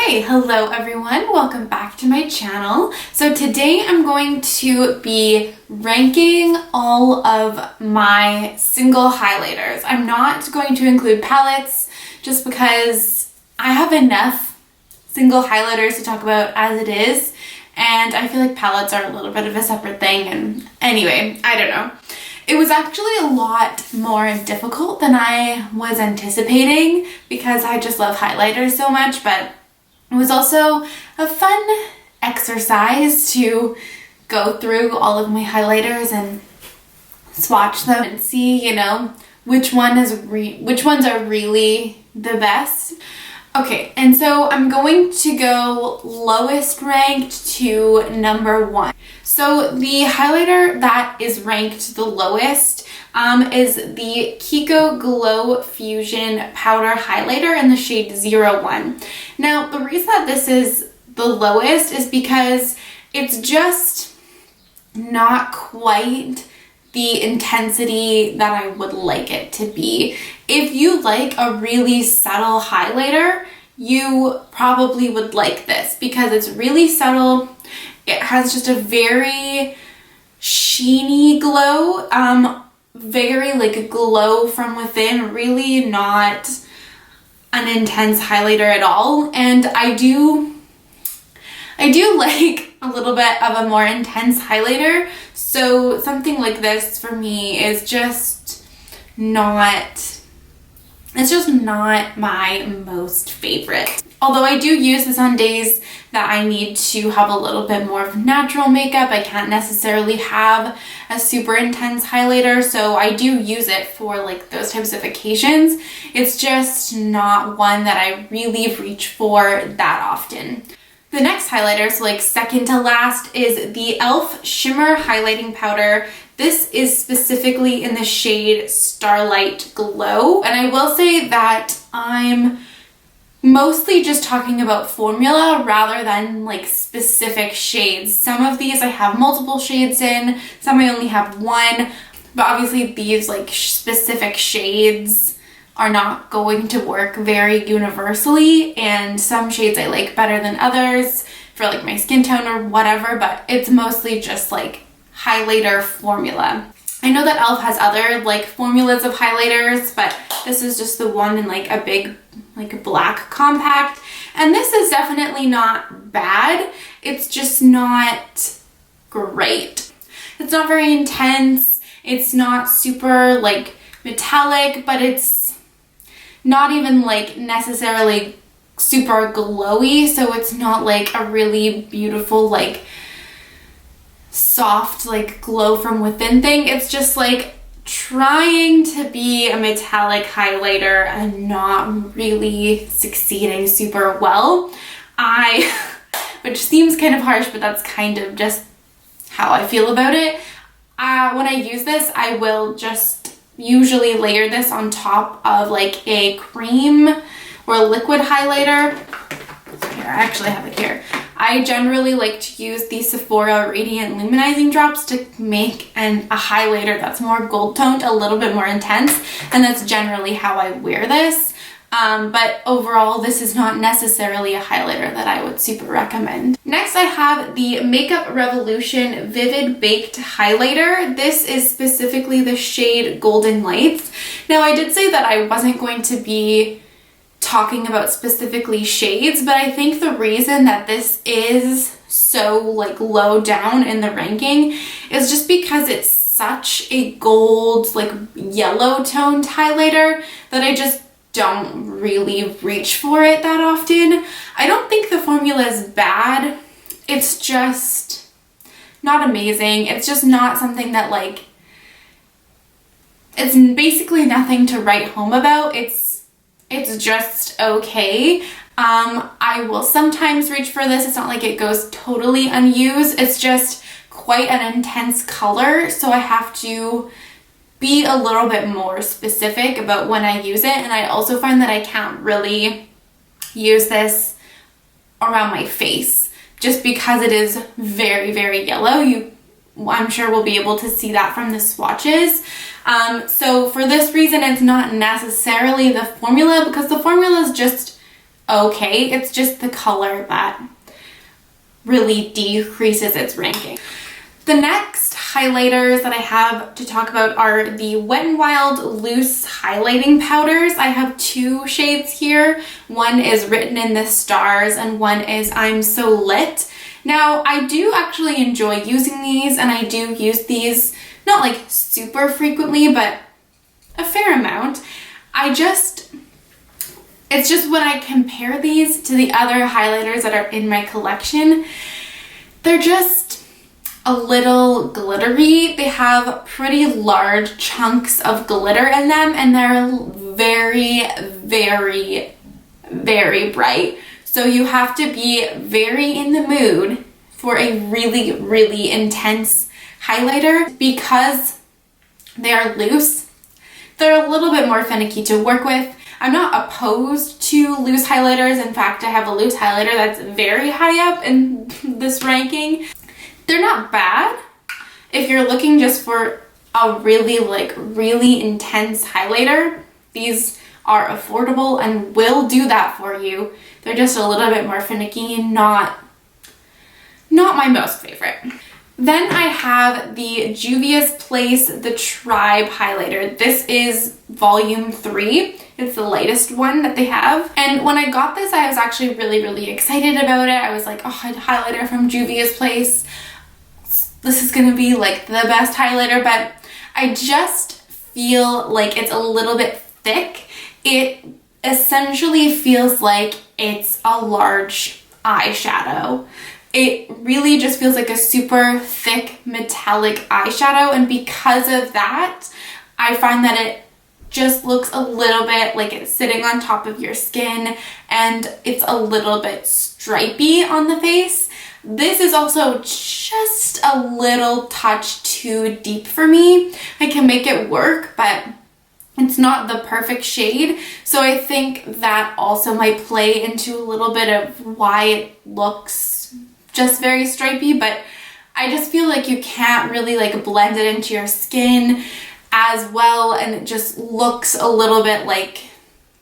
Okay, hello everyone, welcome back to my channel. So today I'm going to be ranking all of my single highlighters. I'm not going to include palettes just because I have enough single highlighters to talk about as it is, and I feel like palettes are a little bit of a separate thing, and anyway, I don't know. It was actually a lot more difficult than I was anticipating because I just love highlighters so much, but it was also a fun exercise to go through all of my highlighters and swatch them and see, you know, which ones are really the best. Okay, and so I'm going to go lowest ranked to number 1. So the highlighter that is ranked the lowest is the Kiko Glow Fusion Powder Highlighter in the shade 01. Now, the reason that this is the lowest is because it's just not quite the intensity that I would like it to be. If you like a really subtle highlighter, you probably would like this because it's really subtle. It has just a very sheeny glow, very like a glow from within, really not an intense highlighter at all. And I do like a little bit of a more intense highlighter, so something like this for me is just not, it's just not my most favorite. Although I do use this on days that I need to have a little bit more of natural makeup. I can't necessarily have a super intense highlighter, so I do use it for like those types of occasions. It's just not one that I really reach for that often. The next highlighter, so like second to last, is the e.l.f. Shimmer Highlighting Powder. This is specifically in the shade Starlight Glow. And I will say that I'm mostly just talking about formula rather than like specific shades. Some of these I have multiple shades in, some I only have one, but obviously these like specific shades are not going to work very universally, and some shades I like better than others for like my skin tone or whatever, but it's mostly just like highlighter formula. I know that e.l.f. has other like formulas of highlighters, but this is just the one in like a big like black compact, and this is definitely not bad. It's just not great. It's not very intense. It's not super like metallic, but it's not even like necessarily super glowy, so it's not like a really beautiful like soft like glow from within thing. It's just like trying to be a metallic highlighter and not really succeeding super well. Which seems kind of harsh, but that's kind of just how I feel about it. When I use this, I will just usually layer this on top of like a cream or a liquid highlighter. Here, I actually have it here. I generally like to use the Sephora Radiant Luminizing Drops to make a highlighter that's more gold toned, a little bit more intense, and that's generally how I wear this. But overall, this is not necessarily a highlighter that I would super recommend. Next, I have the Makeup Revolution Vivid Baked Highlighter. This is specifically the shade Golden Lights. Now, I did say that I wasn't going to be talking about specifically shades, but I think the reason that this is so like low down in the ranking is just because it's such a gold, like yellow toned highlighter that I just don't really reach for it that often. I don't think the formula is bad. It's just not amazing. It's just not something that like, it's basically nothing to write home about. It's just okay. I will sometimes reach for this. It's not like it goes totally unused. It's just quite an intense color, so I have to be a little bit more specific about when I use it. And I also find that I can't really use this around my face just because it is very, very yellow. I'm sure we'll be able to see that from the swatches. So for this reason, it's not necessarily the formula, because the formula is just okay. It's just the color that really decreases its ranking. The next highlighters that I have to talk about are the Wet n Wild loose highlighting powders. I have two shades here. One is Written in the Stars and one is I'm So Lit. Now, I do actually enjoy using these, and I do use these not like super frequently, but a fair amount. It's just when I compare these to the other highlighters that are in my collection, they're just a little glittery. They have pretty large chunks of glitter in them, and they're very, very, very bright. So you have to be very in the mood for a really, really intense highlighter. Because they are loose, they're a little bit more finicky to work with. I'm not opposed to loose highlighters. In fact, I have a loose highlighter that's very high up in this ranking. They're not bad if you're looking just for a really intense highlighter. These are affordable and will do that for you. They're just a little bit more finicky and not my most favorite. Then I have the Juvia's Place The Tribe highlighter. This is volume 3. It's the lightest one that they have. And when I got this, I was actually really, really excited about it. I was like, oh, a highlighter from Juvia's Place. This is gonna be like the best highlighter, but I just feel like it's a little bit thick. It essentially feels like it's a large eyeshadow. It really just feels like a super thick metallic eyeshadow, and because of that, I find that it just looks a little bit like it's sitting on top of your skin, and it's a little bit stripy on the face. This is also just a little touch too deep for me. I can make it work, but it's not the perfect shade. So I think that also might play into a little bit of why it looks just very stripy, but I just feel like you can't really like blend it into your skin as well, and it just looks a little bit like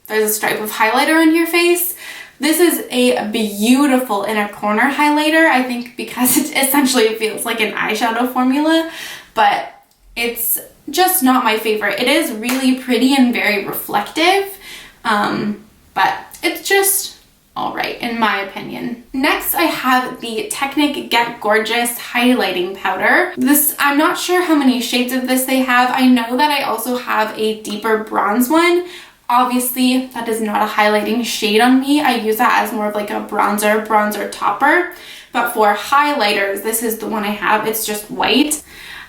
there's a stripe of highlighter on your face. This is a beautiful inner corner highlighter, I think, because it essentially feels like an eyeshadow formula, but it's just not my favorite. It is really pretty and very reflective, but it's just all right in my opinion. Next, I have the Technic Get Gorgeous highlighting powder. This, I'm not sure how many shades of this they have. I know that I also have a deeper bronze one. Obviously, that is not a highlighting shade on me. I use that as more of like a bronzer topper. But for highlighters, this is the one I have. It's just white.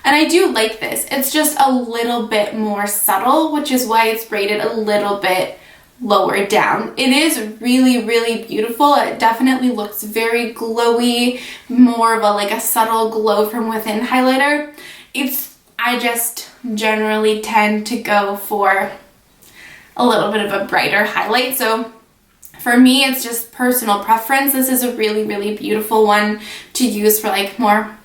And I do like this. It's just a little bit more subtle, which is why it's rated a little bit lower down. It is really, really beautiful. It definitely looks very glowy, more of a like a subtle glow from within highlighter. I just generally tend to go for a little bit of a brighter highlight. So for me, it's just personal preference. This is a really, really beautiful one to use for like more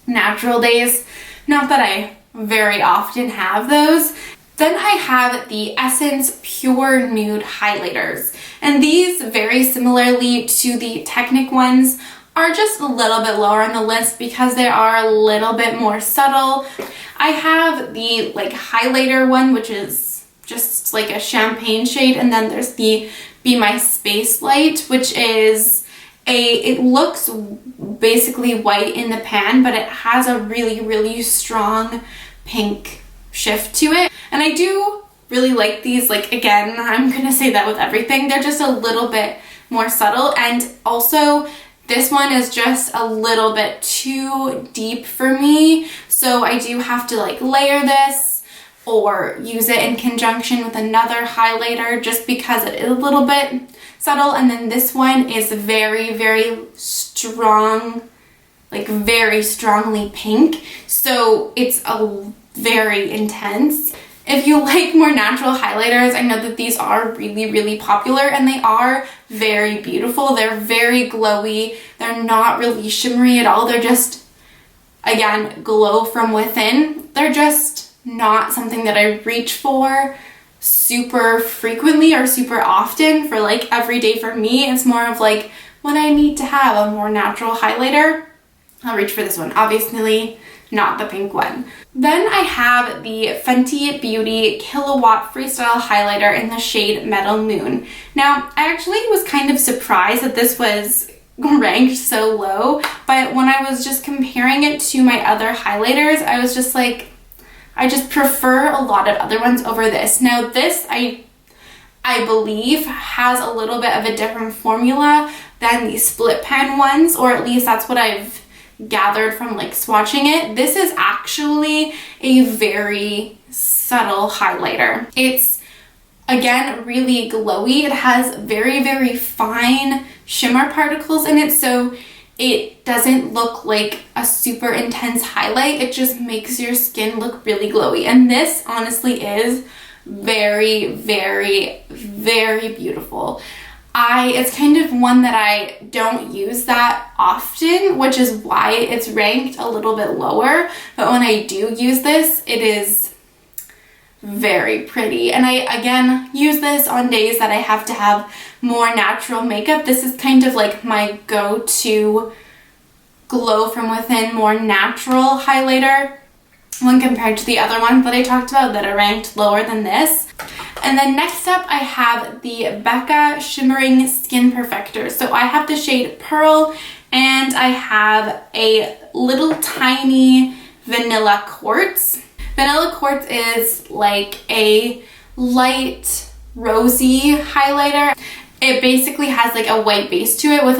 natural days. Not that I very often have those. Then I have the Essence Pure Nude highlighters, and these, very similarly to the Technic ones, are just a little bit lower on the list because they are a little bit more subtle. I have the like highlighter one, which is just like a champagne shade, and then there's the Be My Spacelight, which is it looks basically white in the pan, but it has a really, really strong pink shift to it. And I do really like these. Like, again, I'm gonna say that with everything. They're just a little bit more subtle, and also this one is just a little bit too deep for me. So I do have to like layer this or use it in conjunction with another highlighter just because it is a little bit subtle. And then this one is very, very strong, like very strongly pink. So it's a very intense. If you like more natural highlighters, I know that these are really, really popular, and they are very beautiful. They're very glowy. They're not really shimmery at all. They're just, again, glow from within. They're just not something that I reach for super frequently or super often for like every day for me. It's more of like when I need to have a more natural highlighter, I'll reach for this one. Obviously not the pink one. Then I have the Fenty Beauty Killawatt Freestyle Highlighter in the shade Metal Moon. Now, I actually was kind of surprised that this was ranked so low, but when I was just comparing it to my other highlighters, I was just like, I just prefer a lot of other ones over this. Now this, I believe, has a little bit of a different formula than the split pen ones, or at least that's what I've gathered from like swatching it. This is actually a very subtle highlighter. It's, again, really glowy. It has very, very fine shimmer particles in it, so it doesn't look like a super intense highlight. It just makes your skin look really glowy. And this honestly is very, very, very beautiful. It's kind of one that I don't use that often, which is why it's ranked a little bit lower. But when I do use this, it is very pretty. And I, again, use this on days that I have to have more natural makeup. This is kind of like my go-to glow from within, more natural highlighter when compared to the other ones that I talked about that are ranked lower than this. And then next up, I have the Becca Shimmering Skin Perfector. So I have the shade Pearl, and I have a little tiny Vanilla Quartz. Vanilla Quartz is like a light rosy highlighter. It basically has like a white base to it with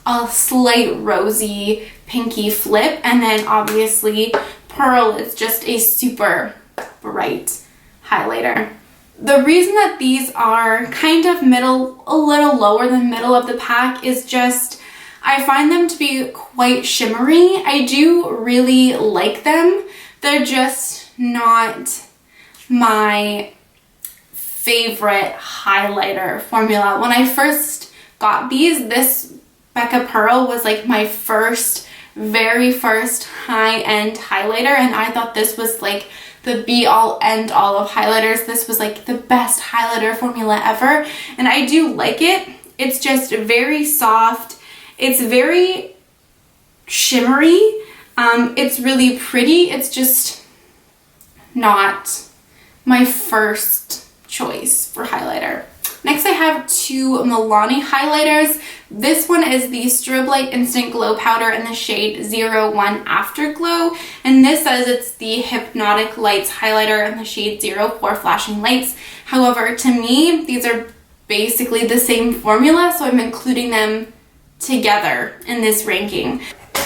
a slight rosy pinky flip, and then obviously Pearl is just a super bright highlighter. The reason that these are kind of a little lower than middle of the pack is just I find them to be quite shimmery. I do really like them. They're just not my favorite highlighter formula. When I first got these, this Becca Pearl was like my very first high-end highlighter, and I thought this was like the be-all end-all of highlighters. This was like the best highlighter formula ever, and I do like it. It's just very soft. It's very shimmery. It's really pretty. It's just not my first choice for highlighter. Next I have two Milani highlighters. This one is the Strobelight Instant Glow Powder in the shade 01 Afterglow. And this says it's the Hypnotic Lights highlighter in the shade 04 Flashing Lights. However, to me, these are basically the same formula, so I'm including them together in this ranking.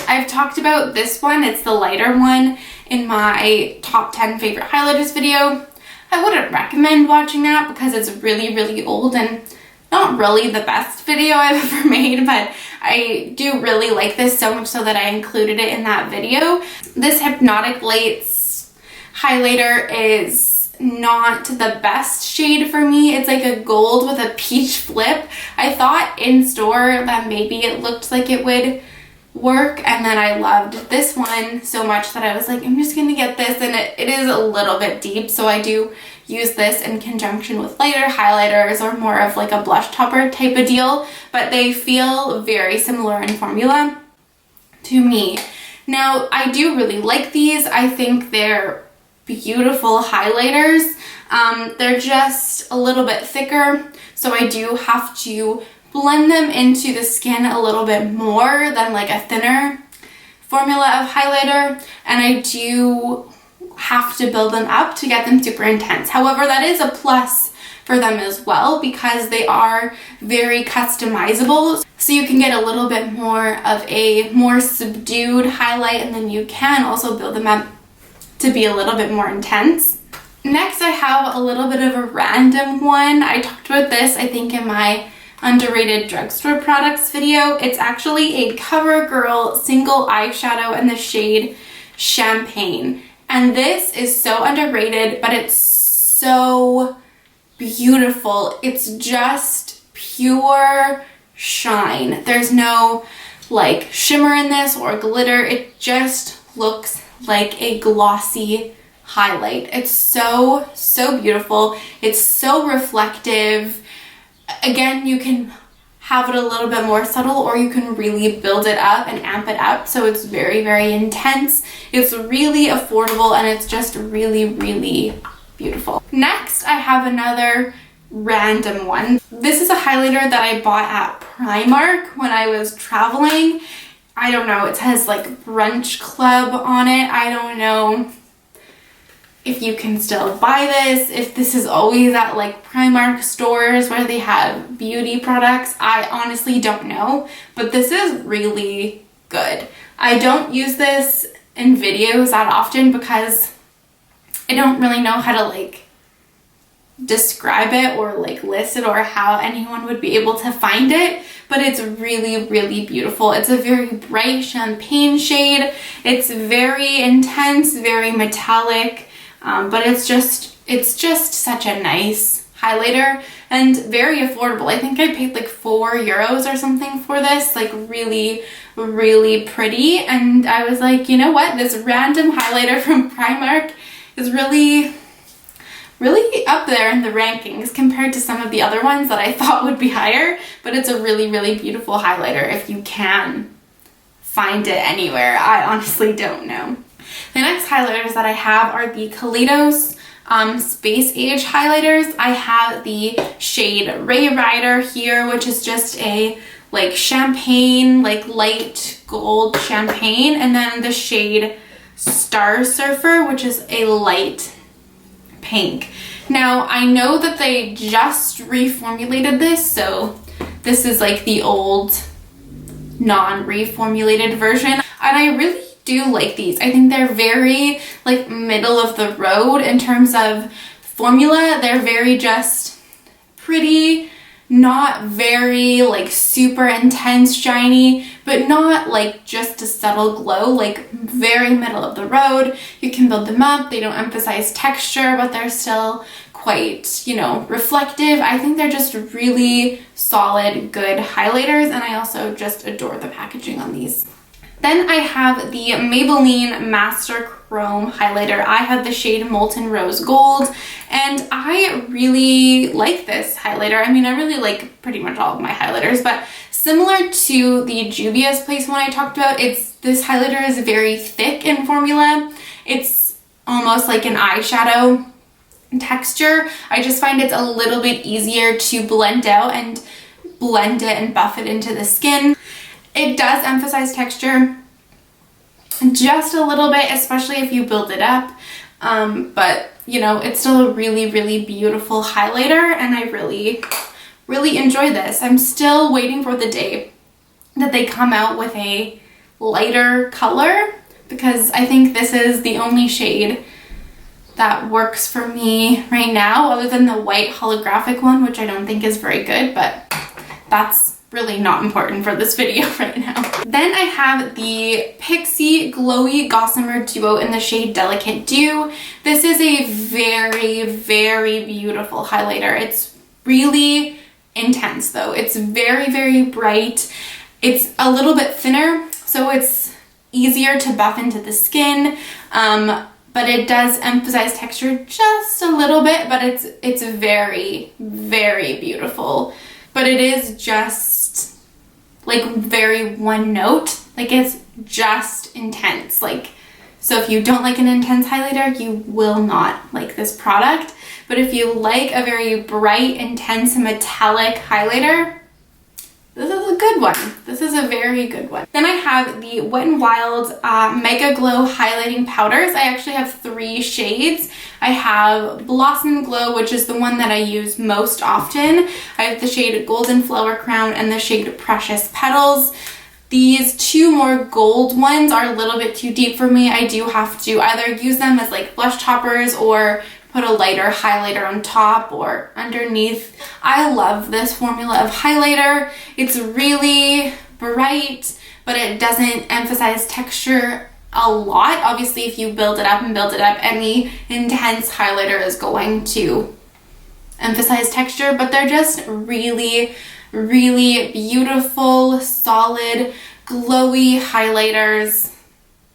I've talked about this one, it's the lighter one, in my top 10 favorite highlighters video. I wouldn't recommend watching that because it's really, really old and not really the best video I've ever made, but I do really like this so much so that I included it in that video. This Hypnotic Lights highlighter is not the best shade for me. It's like a gold with a peach flip. I thought in store that maybe it looked like it would work, and then I loved this one so much that I was like, I'm just gonna get this, and it is a little bit deep, so I do use this in conjunction with lighter highlighters or more of like a blush topper type of deal, but they feel very similar in formula to me. Now, I do really like these. I think they're beautiful highlighters. They're just a little bit thicker, so I do have to blend them into the skin a little bit more than like a thinner formula of highlighter, and I do have to build them up to get them super intense. However, that is a plus for them as well because they are very customizable, so you can get a little bit more of a more subdued highlight, and then you can also build them up to be a little bit more intense. Next, I have a little bit of a random one. I talked about this, I think, in my underrated drugstore products video. It's actually a Covergirl single eyeshadow in the shade Champagne. And this is so underrated, but it's so beautiful. It's just pure shine. There's no like shimmer in this or glitter. It just looks like a glossy highlight. It's so, so beautiful. It's so reflective. Again, you can have it a little bit more subtle, or you can really build it up and amp it up. So it's very, very intense. It's really affordable, and it's just really, really beautiful. Next, I have another random one. This is a highlighter that I bought at Primark when I was traveling. I don't know, it has like brunch club on it. I don't know if you can still buy this, if this is always at like Primark stores where they have beauty products. I honestly don't know, but this is really good. I don't use this in videos that often because I don't really know how to like describe it or like list it or how anyone would be able to find it, but it's really, really beautiful. It's a very bright champagne shade. It's very intense, very metallic, but it's just such a nice highlighter and very affordable. I think I paid like €4 or something for this, like really, really pretty. And I was like, you know what, this random highlighter from Primark is really up there in the rankings compared to some of the other ones that I thought would be higher, but it's a really, really beautiful highlighter if you can find it anywhere. I honestly don't know. The next highlighters that I have are the Toledo's Space Age highlighters. I have the shade Ray Rider here, which is just a like champagne, like light gold champagne, and then the shade Star Surfer, which is a light pink. Now, I know that they just reformulated this, so this is like the old non-reformulated version, and I really do like these. I think they're very like middle of the road in terms of formula. They're very just pretty, not very like super intense shiny, but not like just a subtle glow, like very middle of the road. You can build them up. They don't emphasize texture, but they're still quite, you know, reflective. I think they're just really solid, good highlighters, and I also just adore the packaging on these. Then I have the Maybelline Master Chrome highlighter. I have the shade Molten Rose Gold, and I really like this highlighter. I mean, I really like pretty much all of my highlighters, but similar to the Juvia's Place one I talked about, this highlighter is very thick in formula. It's almost like an eyeshadow texture. I just find it's a little bit easier to blend out and blend it and buff it into the skin. It does emphasize texture just a little bit, especially if you build it up, but you know, it's still a really, really beautiful highlighter, and I really, really enjoy this. I'm still waiting for the day that they come out with a lighter color, because I think this is the only shade that works for me right now, other than the white holographic one, which I don't think is very good, but that's really not important for this video right now. Then I have the Pixie Glowy Gossamer Duo in the shade Delicate Dew. This is a very, very beautiful highlighter. It's really intense though. It's very, very bright. It's a little bit thinner, so it's easier to buff into the skin, but it does emphasize texture just a little bit, but it's very, very beautiful. But it is just like very one note, like it's just intense. Like, so if you don't like an intense highlighter, you will not like this product. But if you like a very bright, intense, metallic highlighter, this is a good one. This is a very good one. Then I have the Wet n Wild Megaglo highlighting powders. I actually have 3 shades. I have Blossom Glow, which is the one that I use most often. I have the shade Golden Flower Crown and the shade Precious Petals. These 2 more gold ones are a little bit too deep for me. I do have to either use them as like blush toppers or put a lighter highlighter on top or underneath. I love this formula of highlighter. It's really bright, but it doesn't emphasize texture a lot. Obviously, if you build it up and build it up, any intense highlighter is going to emphasize texture, but they're just really, really beautiful, solid, glowy highlighters.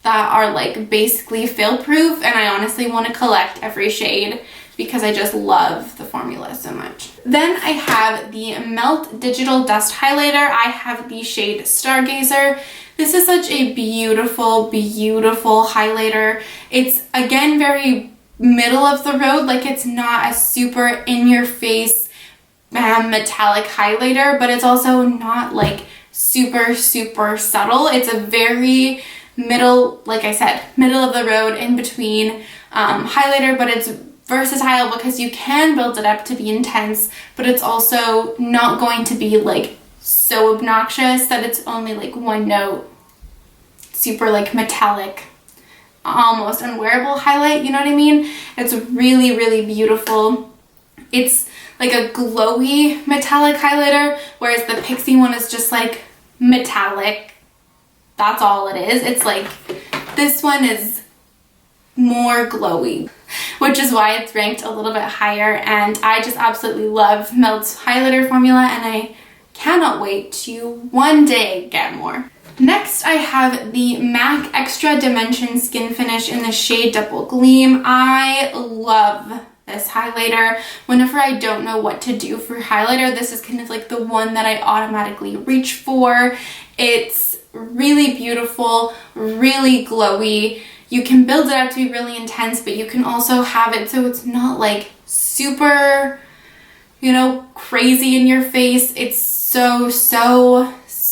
that are like basically fail proof, and I honestly want to collect every shade because I just love the formula so much. Then I have the Melt Digital Dust Highlighter. I have the shade Stargazer. This is such a beautiful, beautiful highlighter. It's again very middle of the road, like it's not a super in your face metallic highlighter, but it's also not like super subtle. It's a very middle, like I said, middle of the road, in between highlighter, but it's versatile because you can build it up to be intense, but it's also not going to be like so obnoxious that it's only like one note, super like metallic, almost unwearable highlight, you know what I mean? It's really, really beautiful. It's like a glowy metallic highlighter, whereas the Pixie one is just like metallic. That's all it is. It's like, this one is more glowy, which is why it's ranked a little bit higher, and I just absolutely love Melt's highlighter formula, and I cannot wait to one day get more. Next, I have the MAC Extra Dimension Skin Finish in the shade Double Gleam. I love this highlighter. Whenever I don't know what to do for highlighter, this is kind of like the one that I automatically reach for. It's really beautiful, really glowy. You can build it up to be really intense, but you can also have it so it's not like super, you know, crazy in your face. It's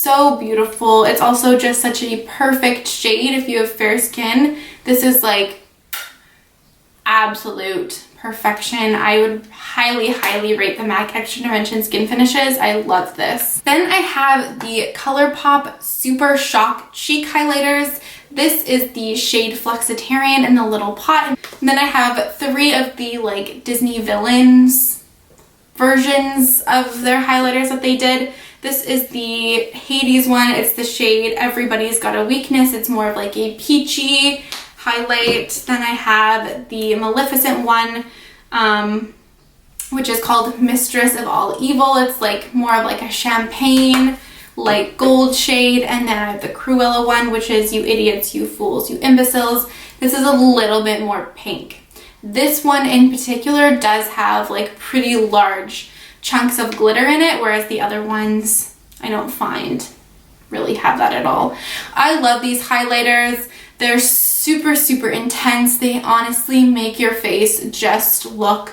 so beautiful. It's also just such a perfect shade if you have fair skin. This is like absolute perfection. I would highly rate the MAC Extra Dimension Skin Finishes. I love this. Then I have the ColourPop Super Shock Cheek Highlighters. This is the shade Flexitarian in the little pot. And then I have 3 of the like Disney villains versions of their highlighters that they did. This is the Hades one. It's the shade Everybody's Got a Weakness. It's more of like a peachy highlight. Then I have the Maleficent one, which is called Mistress of All Evil. It's like more of like a champagne light gold shade. And then I have the Cruella one, which is You Idiots, You Fools, You Imbeciles. This is a little bit more pink. This one in particular does have like pretty large chunks of glitter in it, whereas the other ones I don't find really have that at all. I love these highlighters. They're super intense. They honestly make your face just look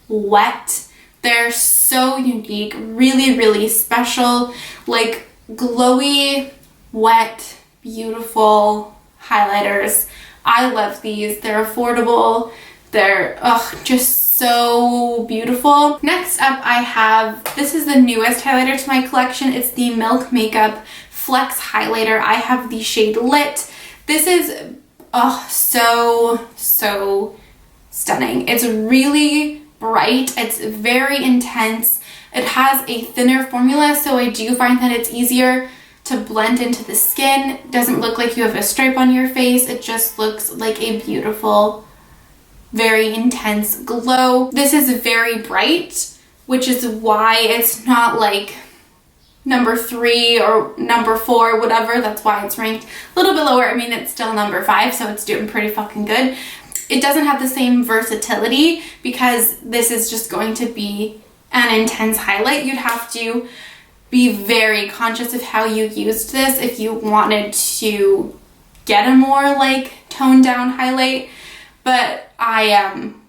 wet. They're so unique, really special, like glowy, wet, beautiful highlighters. I love these. They're affordable. They're just so beautiful. Next up I have, this is the newest highlighter to my collection. It's the Milk Makeup Flex Highlighter. I have the shade Lit. This is so stunning. It's really bright. It's very intense. It has a thinner formula, so I do find that it's easier to blend into the skin. It doesn't look like you have a stripe on your face. It just looks like a beautiful, very intense glow. This is very bright, which is why it's not like number 3 or number 4, whatever. That's why it's ranked a little bit lower. I mean, it's still number 5, so it's doing pretty fucking good. It doesn't have the same versatility because this is just going to be an intense highlight. You'd have to be very conscious of how you used this if you wanted to get a more like toned down highlight. But I am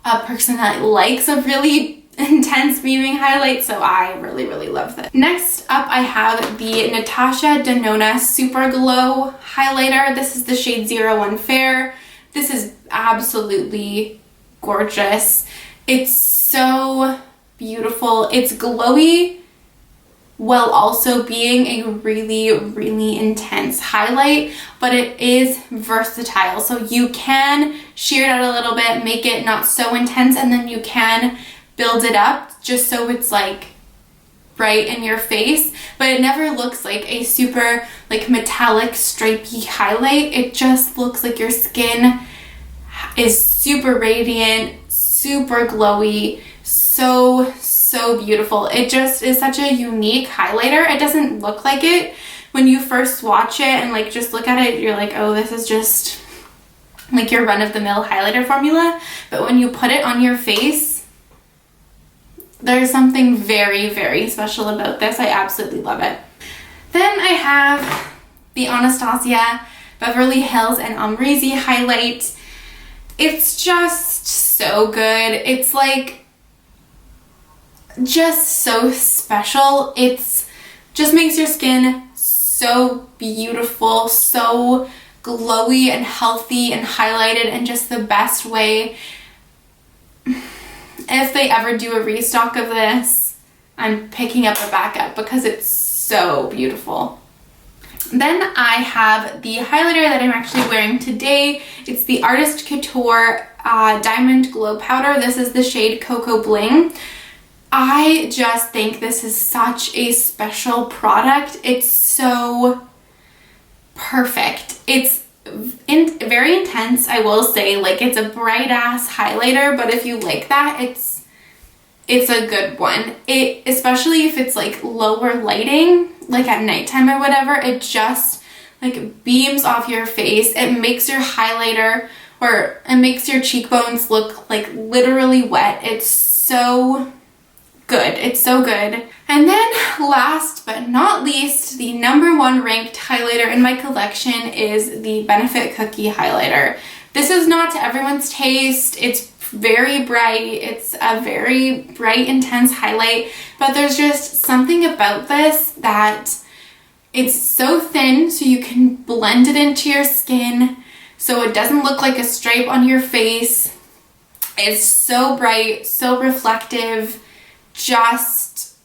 a person that likes a really intense beaming highlight, so I really love this. Next up I have the Natasha De Nonna Super Glow highlighter. This is the shade 01 Fair. This is absolutely gorgeous. It's so beautiful. It's glowy while also being a really intense highlight, but it is versatile. So you can sheer it out a little bit, make it not so intense, and then you can build it up just so it's like bright in your face, but it never looks like a super like metallic stripy highlight. It just looks like your skin is super radiant, super glowy, so beautiful. It just is such a unique highlighter. It doesn't look like it, when you first watch it and like just look at it, you're like, oh, this is just like your run-of-the-mill highlighter formula. But when you put it on your face, there's something very, very special about this. I absolutely love it. Then I have the Anastasia Beverly Hills and Ombrizy highlight. It's just so good. It's like just so special. It's just makes your skin so beautiful, so glowy and healthy and highlighted in just the best way. If they ever do a restock of this, I'm picking up a backup because it's so beautiful. Then I have the highlighter that I'm actually wearing today. It's the Artist Couture Diamond Glow Powder. This is the shade Cocoa Bling. I just think this is such a special product. It's so perfect. It's very intense, I will say. Like, it's a bright ass highlighter, but if you like that, it's a good one. Especially if it's like lower lighting, like at nighttime or whatever, it just like beams off your face. It makes your highlighter, or it makes your cheekbones look like literally wet. It's so good. It's so good. And then last but not least, the #1 ranked highlighter in my collection is the Benefit Cookie highlighter. This is not to everyone's taste. It's very bright. It's a very bright, intense highlight, but there's just something about this that it's so thin so you can blend it into your skin so it doesn't look like a stripe on your face. It's so bright, so reflective, just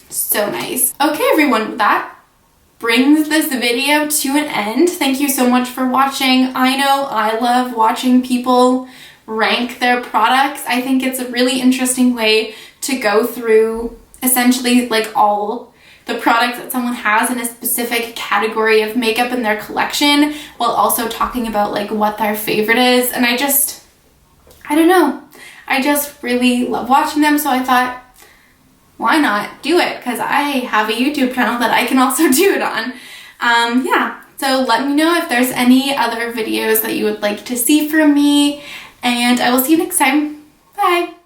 so nice. Okay everyone, that brings this video to an end. Thank you so much for watching. I know I love watching people rank their products. I think it's a really interesting way to go through essentially like all the products that someone has in a specific category of makeup in their collection, while also talking about like what their favorite is. And I don't know, I just really love watching them, so I thought, why not do it? Because I have a YouTube channel that I can also do it on. Yeah, so let me know if there's any other videos that you would like to see from me, and I will see you next time. Bye!